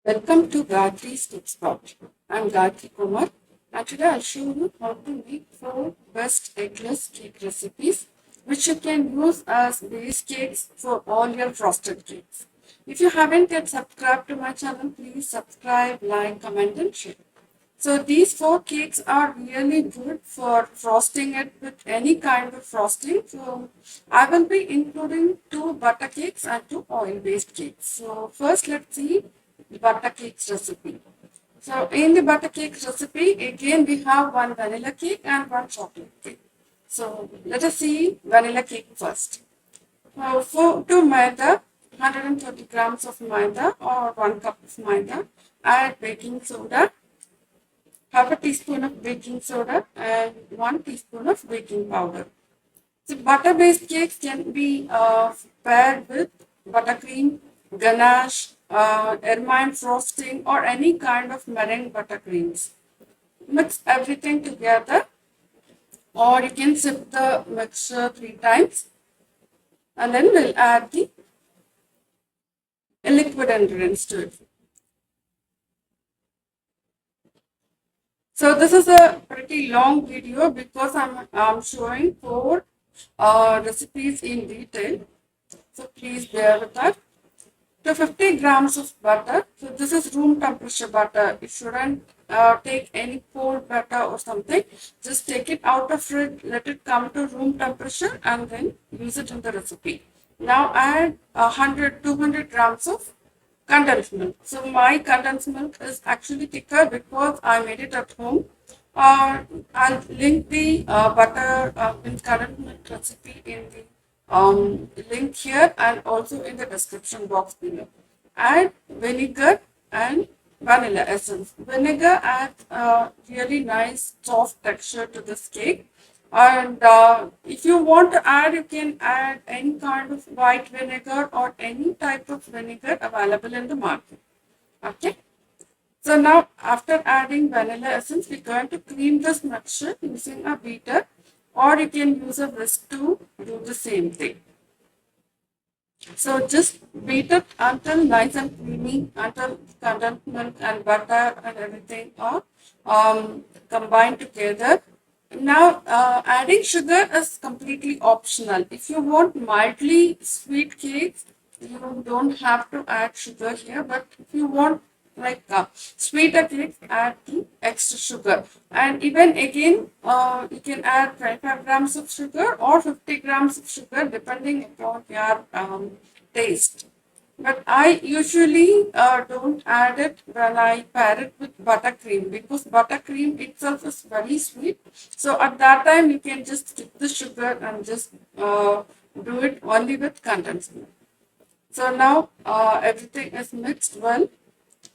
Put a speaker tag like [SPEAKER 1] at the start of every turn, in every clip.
[SPEAKER 1] Welcome to Gayathri's Tip Spot. I'm Gayatri Kumar, and today I'll show you how to make 4 best eggless cake recipes which you can use as base cakes for all your frosted cakes. If you haven't yet subscribed to my channel, please subscribe, like, comment and share. So these 4 cakes are really good for frosting it with any kind of frosting. So I will be including 2 butter cakes and 2 oil-based cakes. So first let's see the butter cakes recipe. So in the butter cakes recipe, again we have one vanilla cake and one chocolate cake. So let us see vanilla cake first. To Maida, 130 grams of Maida or 1 cup of Maida, add baking soda, half a teaspoon of baking soda and 1 teaspoon of baking powder. So butter-based cakes can be paired with buttercream, ganache, ermine frosting or any kind of meringue buttercreams. Mix everything together or you can sip the mixture 3 times and then we'll add the liquid ingredients to it. So this is a pretty long video because I'm showing 4 recipes in detail. So please bear with that. To 50 grams of butter. So this is room temperature butter. You shouldn't take any cold butter or something. Just take it out of fridge, let it come to room temperature and then use it in the recipe. Now add 200 grams of condensed milk. So my condensed milk is actually thicker because I made it at home. I'll link the butter with condensed milk recipe in the link here and also in the description box below. Add vinegar and vanilla essence. Vinegar adds a really nice soft texture to this cake. And if you want to add, you can add any kind of white vinegar or any type of vinegar available in the market. Okay. So now after adding vanilla essence, we're going to cream this mixture using a beater or you can use a whisk to do the same thing. So just beat it until nice and creamy, until condensed milk and butter and everything are combined together. Now adding sugar is completely optional. If you want mildly sweet cakes, you don't have to add sugar here. But if you want like sweeter cakes, add the extra sugar. And even again, you can add 25 grams of sugar or 50 grams of sugar depending upon your taste. But I usually don't add it when I pair it with buttercream because buttercream itself is very sweet. So at that time, you can just skip the sugar and just do it only with condensed milk. So now everything is mixed well.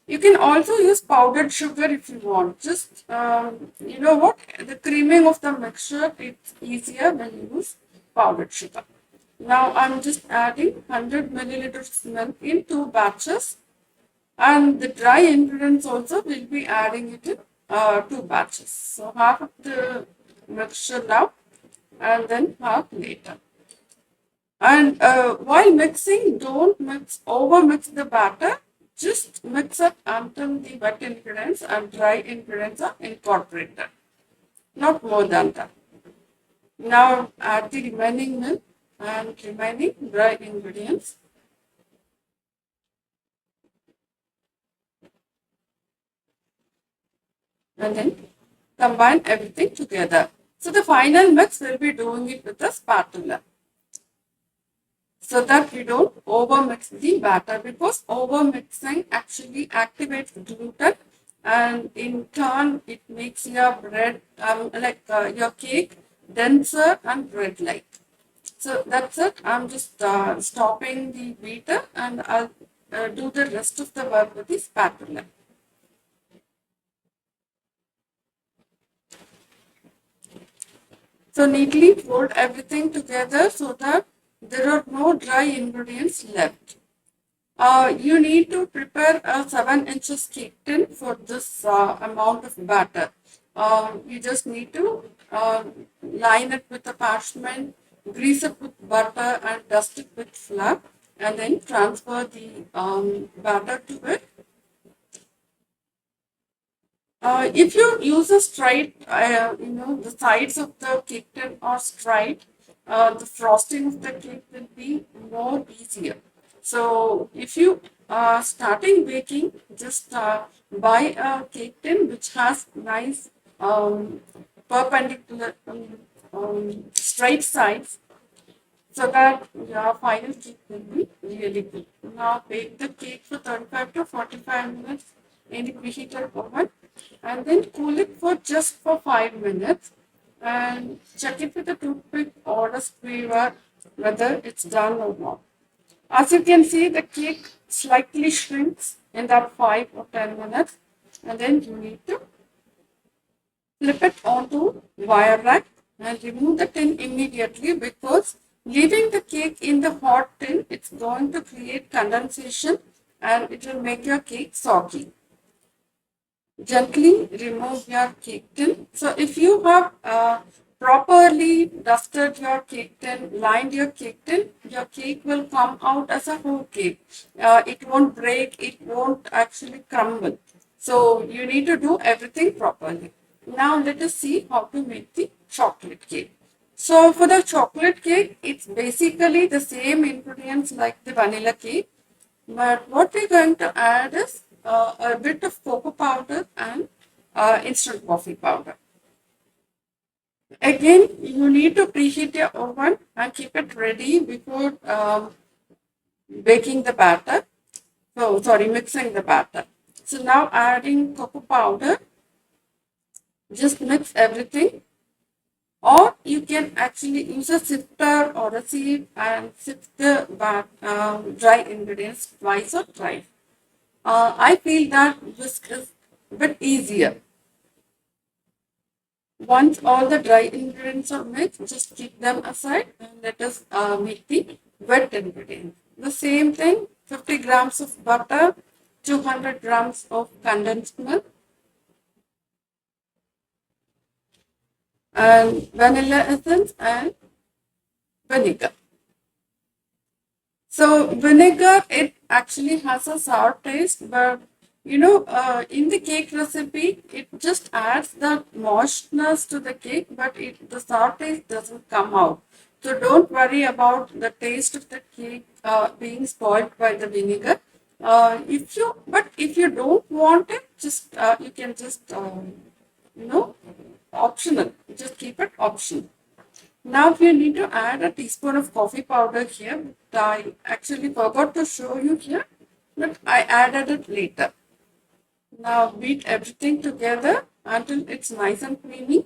[SPEAKER 1] You can also use powdered sugar if you want. Just, you know what, the creaming of the mixture, it's easier when you use powdered sugar. Now I'm just adding 100 milliliters milk in 2 batches. And the dry ingredients also will be adding it in 2 batches. So half of the mixture now and then half later. And while mixing, don't over mix the batter. Just mix it until the wet ingredients and dry ingredients are incorporated. Not more than that. Now add the remaining milk and remaining dry ingredients. And then combine everything together. So the final mix will be doing it with a spatula. So that you don't over mix the batter because over mixing actually activates gluten and in turn it makes your bread your cake denser and bread like. So that's it. I'm just stopping the beater and I'll do the rest of the work with the spatula. So neatly fold everything together so that there are no dry ingredients left. You need to prepare a 7 inches cake tin for this amount of batter. You just need to line it with a parchment, grease it with butter and dust it with flour and then transfer the batter to it If you use a straight, the sides of the cake tin are straight, the frosting of the cake will be more easier. So if you are starting baking, just buy a cake tin which has nice perpendicular straight sides so that your final cake will be really good. Now bake the cake for 35 to 45 minutes in the preheated oven and then cool it for just for 5 minutes and check it with a toothpick or a skewer whether it's done or not. As you can see, the cake slightly shrinks in that 5 or 10 minutes and then you need to flip it onto wire rack and remove the tin immediately because leaving the cake in the hot tin, it's going to create condensation and it will make your cake soggy. Gently remove your cake tin. So if you have properly dusted your cake tin, lined your cake tin, your cake will come out as a whole cake. It won't break, it won't actually crumble. So you need to do everything properly. Now let us see how to make the chocolate cake. So for the chocolate cake, it's basically the same ingredients like the vanilla cake. But what we're going to add is a bit of cocoa powder and instant coffee powder. Again, you need to preheat your oven and keep it ready before baking the batter. So, sorry, mixing the batter. So now adding cocoa powder, just mix everything. Or you can actually use a sifter or a sieve and sift the dry ingredients twice or thrice. I feel that whisk is a bit easier. Once all the dry ingredients are mixed, just keep them aside and let us make the wet ingredients. The same thing, 50 grams of butter, 200 grams of condensed milk, and vanilla essence and vinegar. So vinegar, it actually has a sour taste, but in the cake recipe, it just adds the moistness to the cake, but the sour taste doesn't come out. So don't worry about the taste of the cake being spoiled by the vinegar. If you don't want it, just you can just optional. Just keep it optional. Now you need to add a teaspoon of coffee powder here. I actually forgot to show you here, but I added it later. Now beat everything together until it's nice and creamy.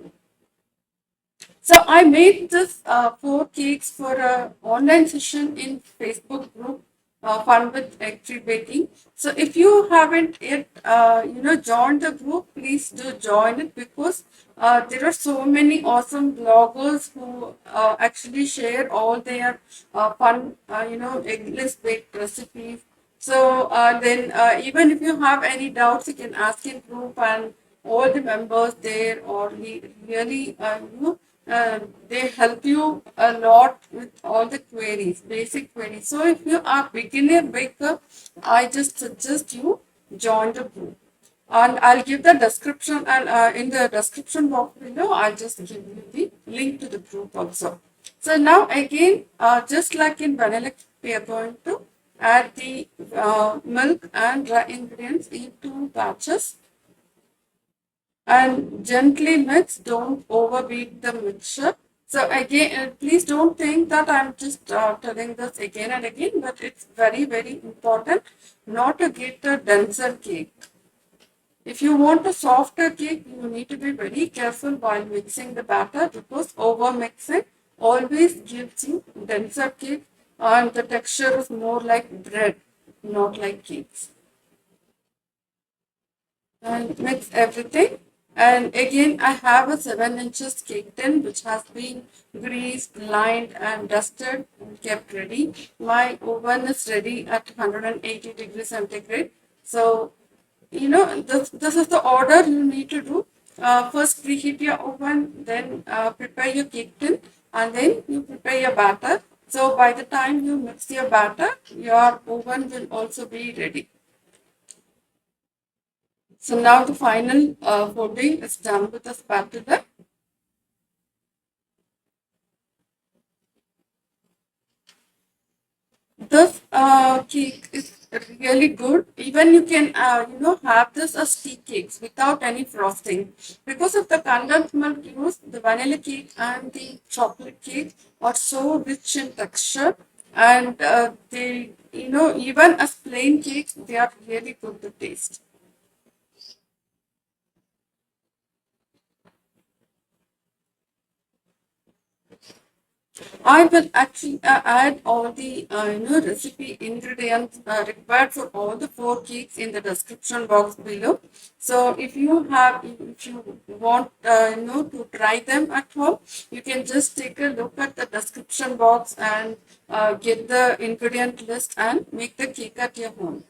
[SPEAKER 1] So I made this 4 cakes for a online session in Facebook group, Fun with Egg-Free Baking. So if you haven't yet, joined the group, please do join it because there are so many awesome bloggers who actually share all their fun, eggless baked recipes. So then even if you have any doubts, you can ask in group and all the members there or really, they help you a lot with all the queries, basic queries. So if you are beginner baker, I just suggest you join the group. And I'll give the description and in the description box below, I'll just give you the link to the group also. So now again, just like in vanilla, we are going to add the milk and dry ingredients in 2 batches and gently mix, don't overbeat the mixture. So again, please don't think that I'm just telling this again and again, but it's very, very important not to get a denser cake. If you want a softer cake, you need to be very careful while mixing the batter because over mixing always gives you denser cake and the texture is more like bread, not like cakes. And mix everything. And again, I have a 7 inches cake tin which has been greased, lined, and dusted and kept ready. My oven is ready at 180 degrees centigrade. So, this is the order you need to do. First, preheat your oven, then prepare your cake tin, and then you prepare your batter. So, by the time you mix your batter, your oven will also be ready. So now the final folding is done with the spatula. This cake is really good. Even you can, have this as tea cakes without any frosting. Because of the condensed milk used, the vanilla cake and the chocolate cake are so rich in texture, and they, even as plain cakes, they are really good to taste. I will actually add all the recipe ingredients required for all the four cakes in the description box below. So if you want to try them at home, you can just take a look at the description box and get the ingredient list and make the cake at your home.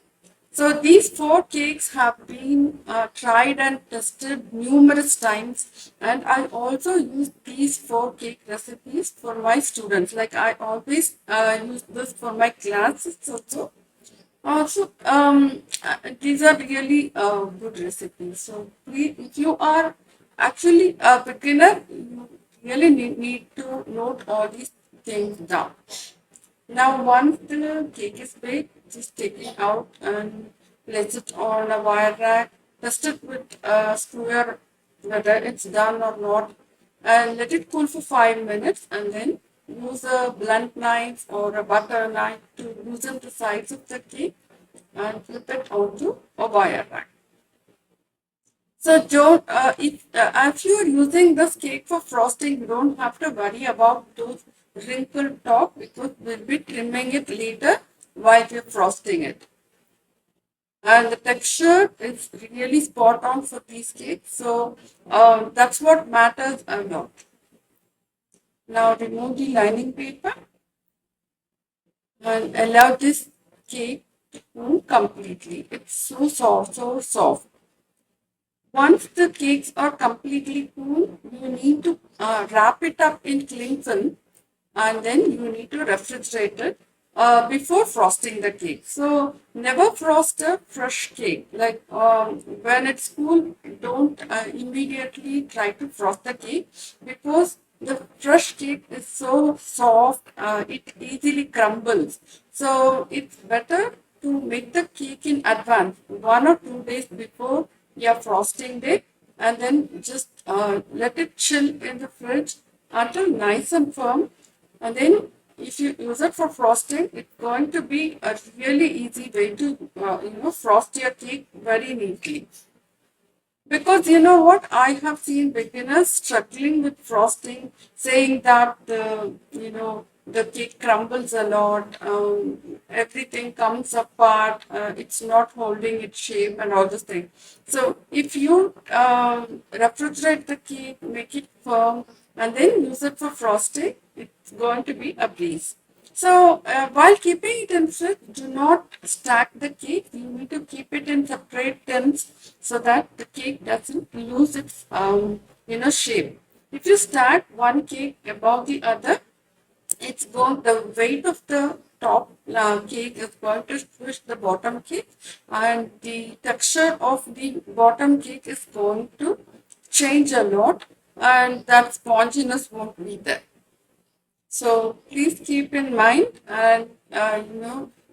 [SPEAKER 1] So these four cakes have been tried and tested numerous times, and I also use these four cake recipes for my students. Like I always use this for my classes also. These are really good recipes. So please, if you are actually a beginner, you really need to note all these things down. Now, once the cake is baked, just take it out and place it on a wire rack. Test it with a square whether it's done or not, and let it cool for 5 minutes. And then use a blunt knife or a butter knife to loosen the sides of the cake and flip it onto a wire rack. So don't if you're using this cake for frosting, you don't have to worry about those wrinkled top because we'll be trimming it later while we're frosting it. And the texture is really spot on for these cakes. So that's what matters a lot. Now remove the lining paper and allow this cake to cool completely. It's so soft, so soft. Once the cakes are completely cool, you need to wrap it up in cling film and then you need to refrigerate it before frosting the cake. So never frost a fresh cake. Like when it's cool, don't immediately try to frost the cake because the fresh cake is so soft, it easily crumbles. So it's better to make the cake in advance, 1 or 2 days before your frosting day, and then just let it chill in the fridge until nice and firm. And then if you use it for frosting, it's going to be a really easy way to frost your cake very neatly. Because you know what, I have seen beginners struggling with frosting, saying that the cake crumbles a lot, everything comes apart, it's not holding its shape and all those things. So if you refrigerate the cake, make it firm, and then use it for frosting, it's going to be a breeze. So while keeping it in fridge, do not stack the cake. You need to keep it in separate tins so that the cake doesn't lose its shape. If you stack one cake above the other, it's going the weight of the top cake is going to squish the bottom cake, and the texture of the bottom cake is going to change a lot, and that sponginess won't be there. So please keep in mind, and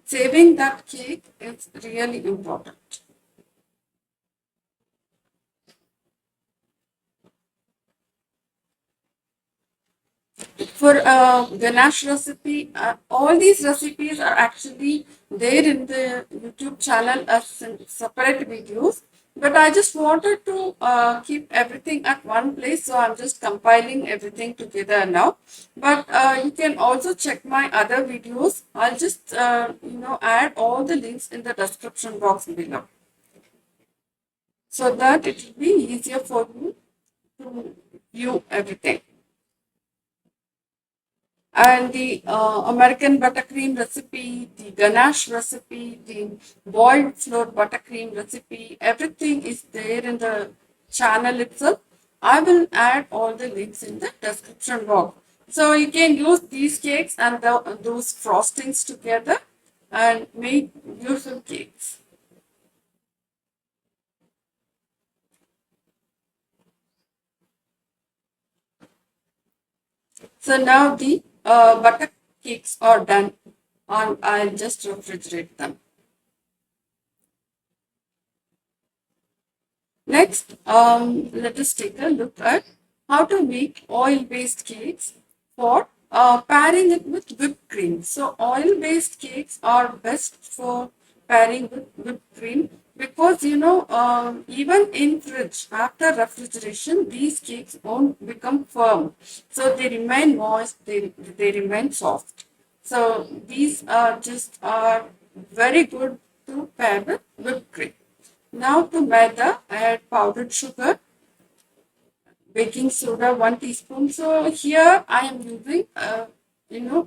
[SPEAKER 1] saving that cake is really important. For ganache recipe, all these recipes are actually there in the YouTube channel as separate videos. But I just wanted to keep everything at one place, so I'm just compiling everything together now. But you can also check my other videos. I'll just add all the links in the description box below, so that it will be easier for you to view everything. And the American buttercream recipe, the ganache recipe, the boiled flour buttercream recipe, everything is there in the channel itself. I will add all the links in the description box. So you can use these cakes and those frostings together and make beautiful cakes. So now the butter cakes are done, and I'll just refrigerate them. Next, let us take a look at how to make oil-based cakes for pairing it with whipped cream. So oil-based cakes are best for pairing with whipped cream because even in fridge after refrigeration these cakes won't become firm. So they remain moist, they remain soft. So these are just are very good to pair with whipped cream. Now to maida, add powdered sugar, baking soda 1 teaspoon. So here I am using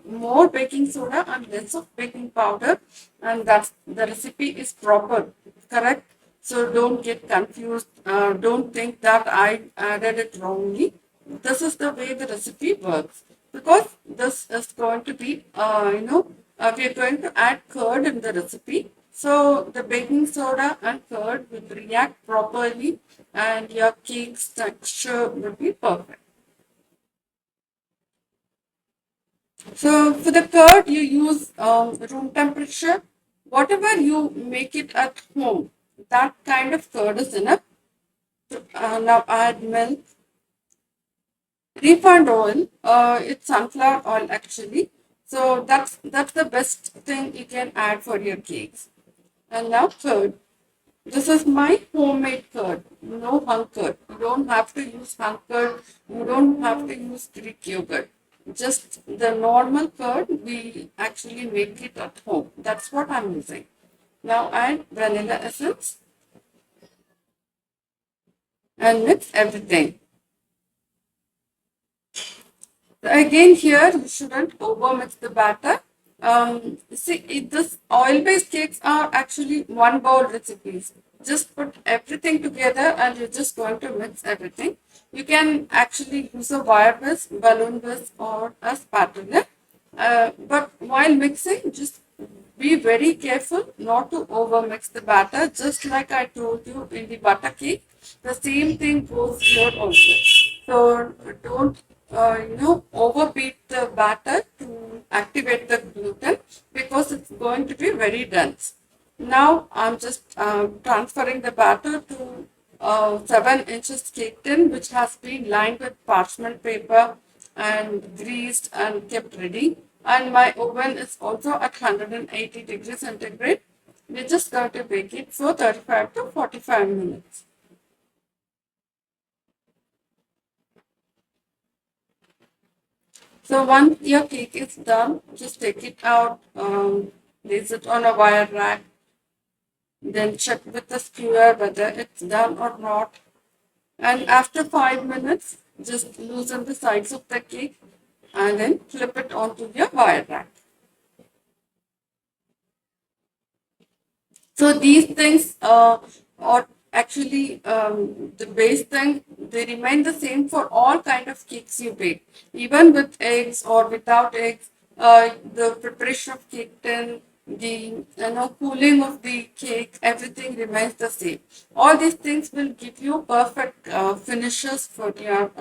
[SPEAKER 1] more baking soda and less of baking powder, and that's the recipe is proper, correct. So don't get confused. Don't think that I added it wrongly. This is the way the recipe works because this is going to be we are going to add curd in the recipe. So the baking soda and curd will react properly and your cake's texture will be perfect. So for the curd, you use room temperature. Whatever you make it at home, that kind of curd is enough. Now add milk, refined oil. It's sunflower oil actually. So that's the best thing you can add for your cakes. And now curd. This is my homemade curd. No hung curd. You don't have to use hung curd. You don't have to use Greek yogurt. Just the normal curd, we actually make it at home. That's what I'm using. Now add vanilla essence and mix everything. Again, here you shouldn't overmix the batter. This oil-based cakes are actually one bowl recipes. Just put everything together and you're just going to mix everything. You can actually use a wire whisk, balloon whisk, or a spatula. But while mixing, just be very careful not to overmix the batter. Just like I told you in the butter cake, the same thing goes here also. So don't overbeat the batter to activate the gluten because it's going to be very dense. Now I'm just transferring the batter to 7 inches cake tin which has been lined with parchment paper and greased and kept ready. And my oven is also at 180 degrees centigrade. We're just going to bake it for 35 to 45 minutes. So once your cake is done, just take it out, place it on a wire rack, then check with the skewer whether it's done or not. And after 5 minutes, just loosen the sides of the cake and then flip it onto your wire rack. So these things are actually the base thing. They remain the same for all kind of cakes you bake, even with eggs or without eggs. The preparation of cake tin, the cooling of the cake, everything remains the same. All these things will give you perfect finishes for your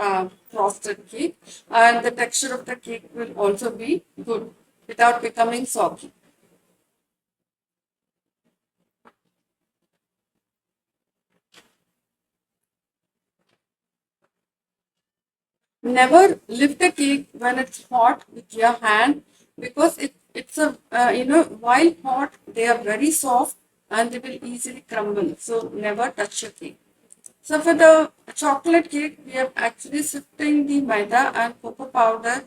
[SPEAKER 1] frosted cake, and the texture of the cake will also be good without becoming soggy. Never lift a cake when it's hot with your hand because it's a while hot they are very soft and they will easily crumble. So never touch a cake. So for the chocolate cake, we are actually sifting the maida and cocoa powder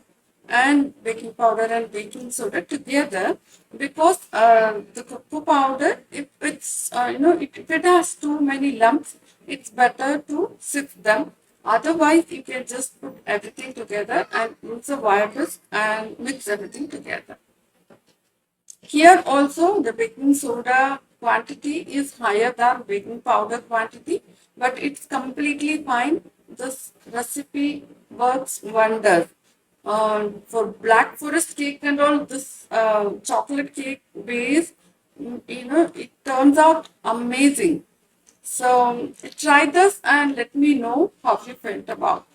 [SPEAKER 1] and baking powder and baking soda together because the cocoa powder, if it's if it has too many lumps, it's better to sift them. Otherwise, you can just put everything together and use a wire whisk and mix everything together. Here also the baking soda quantity is higher than baking powder quantity, but it's completely fine. This recipe works wonders. For black forest cake and all, this chocolate cake base, it turns out amazing. So try this and let me know how you felt about.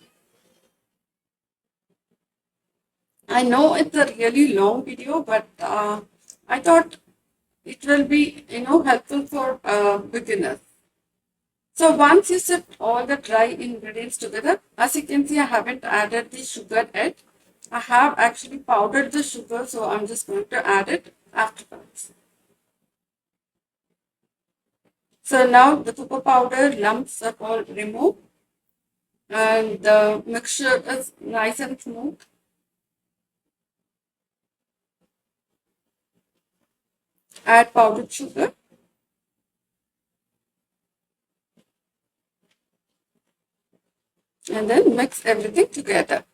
[SPEAKER 1] I know it's a really long video, but I thought it will be, helpful for beginners. So once you set all the dry ingredients together, as you can see, I haven't added the sugar yet. I have actually powdered the sugar, so I'm just going to add it afterwards. So now the cocoa powder lumps are all removed and the mixture is nice and smooth. Add powdered sugar and then mix everything together.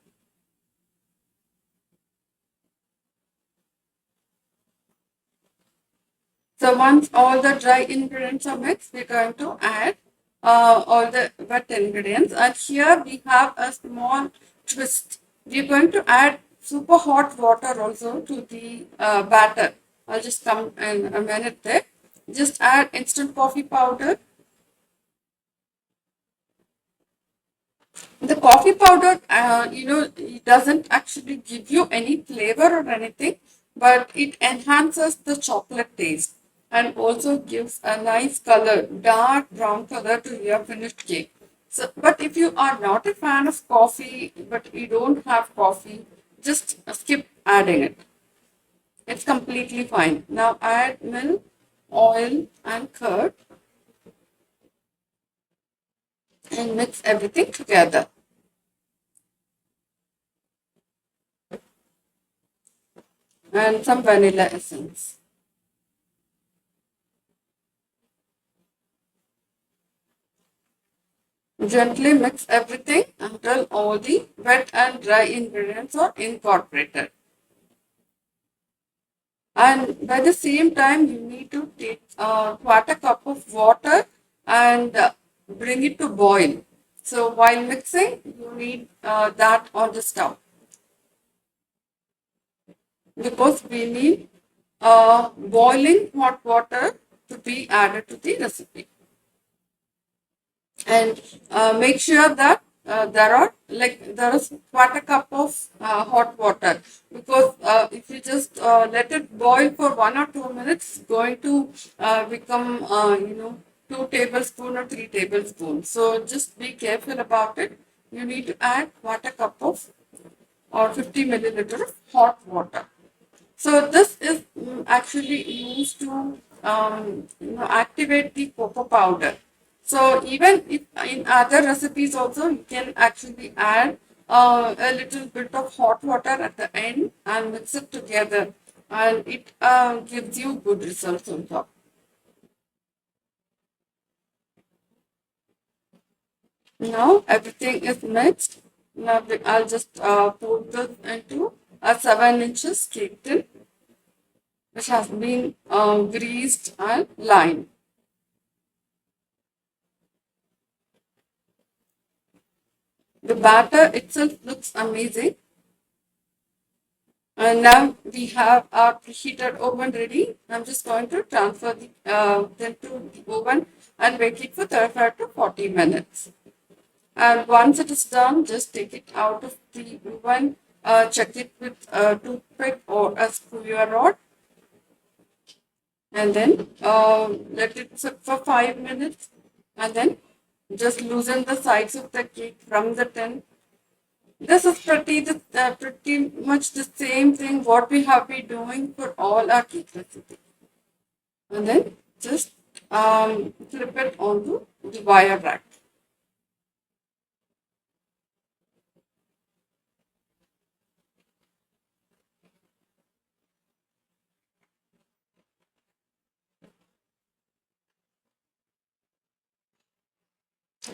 [SPEAKER 1] So once all the dry ingredients are mixed, we're going to add all the wet ingredients. And here we have a small twist. We're going to add super hot water also to the batter. I'll just come in a minute there. Just add instant coffee powder. The coffee powder, it doesn't actually give you any flavor or anything, but it enhances the chocolate taste and also gives a nice color, dark brown color to your finished cake. So, but if you are not a fan of coffee, but you don't have coffee, just skip adding it. It's completely fine. Now add milk, oil, and curd and mix everything together. And some vanilla essence. Gently mix everything until all the wet and dry ingredients are incorporated. And by the same time, you need to take quarter cup of water and bring it to boil. So while mixing, you need that on the stove because we need boiling hot water to be added to the recipe. And make sure that there is quarter cup of hot water because if you just let it boil for 1 or 2 minutes, it's going to become 2 tablespoons or 3 tablespoons. So just be careful about it. You need to add quarter cup of or 50 milliliter of hot water. So this is actually used to activate the cocoa powder. So even if in other recipes also you can actually add a little bit of hot water at the end and mix it together, and it gives you good results on top. Now everything is mixed. Now I'll just put this into a 7 inches cake tin which has been greased and lined. The batter itself looks amazing. And now we have our preheated oven ready. I'm just going to transfer them to the oven and bake it for 35 to 40 minutes. And once it is done, just take it out of the oven, check it with a toothpick or a skewer rod, and then let it sit for 5 minutes, and then just loosen the sides of the cake from the tin. This is pretty much the same thing what we have been doing for all our cake recipes. And then just flip it onto the wire rack.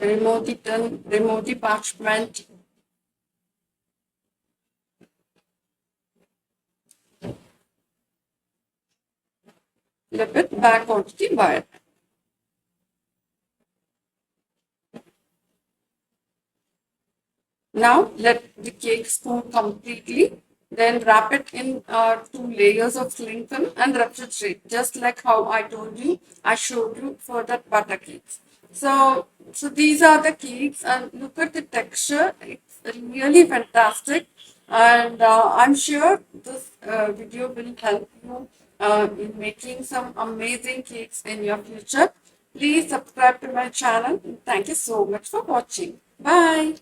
[SPEAKER 1] Remove the tin, remove the parchment. Flip it back onto the wire rack. Now let the cake spoon completely. Then wrap it in 2 layers of cling film and refrigerate, just like how I told you, I showed you for that butter cakes. So these are the cakes, and look at the texture. It's really fantastic, and I'm sure this video will help you in making some amazing cakes in your future. Please subscribe to my channel. Thank you so much for watching. Bye.